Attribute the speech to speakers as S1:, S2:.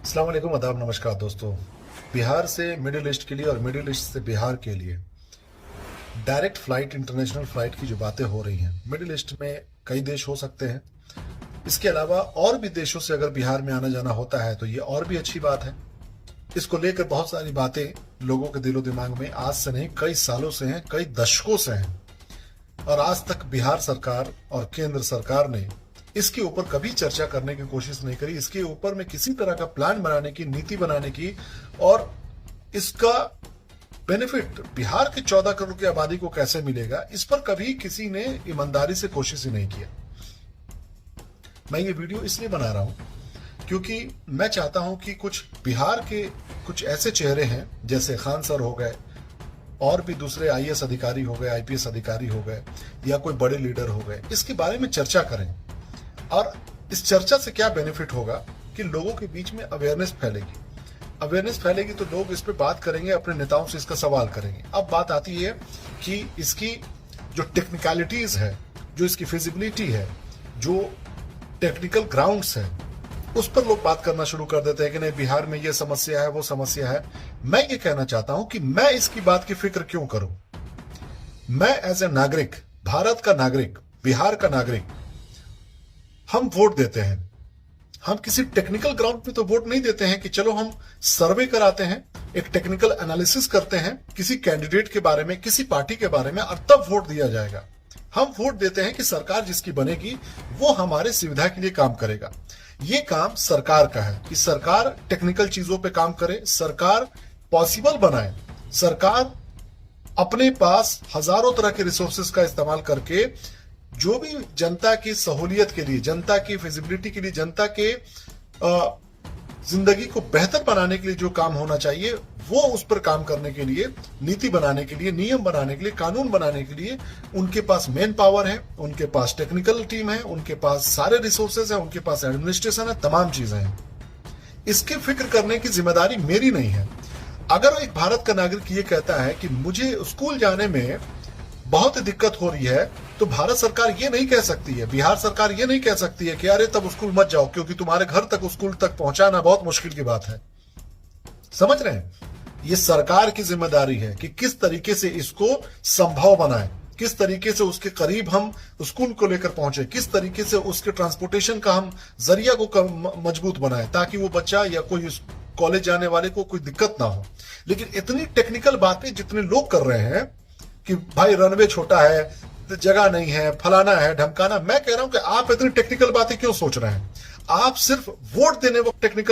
S1: अस्सलाम वालेकुम, आदाब, नमस्कार दोस्तों। बिहार से मिडिल ईस्ट के लिए और मिडिल ईस्ट से बिहार के लिए डायरेक्ट फ्लाइट, इंटरनेशनल फ्लाइट की जो बातें हो रही हैं, मिडिल ईस्ट में कई देश हो सकते हैं। इसके अलावा और भी देशों से अगर बिहार में आना जाना होता है तो ये और भी अच्छी बात है। इसको लेकर बहुत सारी बातें लोगों के दिलो दिमाग में आज से नहीं, कई सालों से हैं, कई दशकों से हैं। और आज तक बिहार सरकार और केंद्र सरकार ने इसके ऊपर कभी चर्चा करने की कोशिश नहीं करी। इसके ऊपर में किसी तरह का प्लान बनाने की, नीति बनाने की और इसका बेनिफिट बिहार के 14 करोड़ की आबादी को कैसे मिलेगा, इस पर कभी किसी ने ईमानदारी से कोशिश ही नहीं किया। मैं ये वीडियो इसलिए बना रहा हूं क्योंकि मैं चाहता हूं कि कुछ बिहार के कुछ ऐसे चेहरे हैं, जैसे खान सर हो गए और भी दूसरे आईएएस अधिकारी हो गए, आईपीएस अधिकारी हो गए, या कोई बड़े लीडर हो गए, इसके बारे में चर्चा करें। और इस चर्चा से क्या बेनिफिट होगा कि लोगों के बीच में अवेयरनेस फैलेगी तो लोग इस पे बात करेंगे, अपने नेताओं से इसका सवाल करेंगे। अब बात आती है कि इसकी जो टेक्निकलिटीज है, जो इसकी फिजिबिलिटी है, जो टेक्निकल ग्राउंड्स है, उस पर लोग बात करना शुरू कर देते हैं कि नहीं, बिहार में ये समस्या है, वो समस्या है। मैं ये कहना चाहता हूं कि मैं इसकी बात की फिक्र क्यों करूं। मैं एज ए नागरिक, भारत का नागरिक, बिहार का नागरिक, हम वोट देते हैं। हम किसी टेक्निकल ग्राउंड पे तो वोट नहीं देते हैं कि चलो हम सर्वे कराते हैं, एक टेक्निकल एनालिसिस करते हैं किसी कैंडिडेट के बारे में, किसी पार्टी के बारे में, और तब वोट दिया जाएगा। हम वोट देते हैं कि सरकार जिसकी बनेगी वो हमारे सुविधा के लिए काम करेगा। ये काम सरकार का है कि सरकार टेक्निकल चीजों पे काम करे, सरकार पॉसिबल बनाए, सरकार अपने पास हजारों तरह के रिसोर्सेज का इस्तेमाल करके जो भी जनता की सहूलियत के लिए, जनता की फिजिबिलिटी के लिए, जनता के जिंदगी को बेहतर बनाने के लिए जो काम होना चाहिए वो उस पर काम करने के लिए, नीति बनाने के लिए, नियम बनाने के लिए, कानून बनाने के लिए उनके पास मैन पावर है, उनके पास टेक्निकल टीम है, उनके पास सारे रिसोर्सेज है, उनके पास एडमिनिस्ट्रेशन है, तमाम चीजें हैं। इसकी फिक्र करने की जिम्मेदारी मेरी नहीं है। अगर एक भारत का नागरिक ये कहता है कि मुझे स्कूल जाने में बहुत दिक्कत हो रही है, तो भारत सरकार ये नहीं कह सकती है, बिहार सरकार ये नहीं कह सकती है कि अरे तब स्कूल मत जाओ, क्योंकि तुम्हारे घर तक स्कूल तक पहुंचाना बहुत मुश्किल की बात है। समझ रहे हैं? ये सरकार की जिम्मेदारी है कि किस तरीके से इसको संभव बनाए, किस तरीके से उसके करीब हम स्कूल को लेकर पहुंचे, किस तरीके से उसके ट्रांसपोर्टेशन का हम जरिया को मजबूत बनाए, ताकि वो बच्चा या कोई कॉलेज जाने वाले को कोई दिक्कत ना हो। लेकिन इतनी टेक्निकल बातें जितने लोग कर रहे हैं कि भाई रनवे छोटा है, जगह नहीं है, फलाना है, ढमकाना, मैं कह रहा हूं कि आप इतनी टेक्निकल बातें क्यों सोच रहे हैं। आप सिर्फ वोट देने वक्त टेक्निकल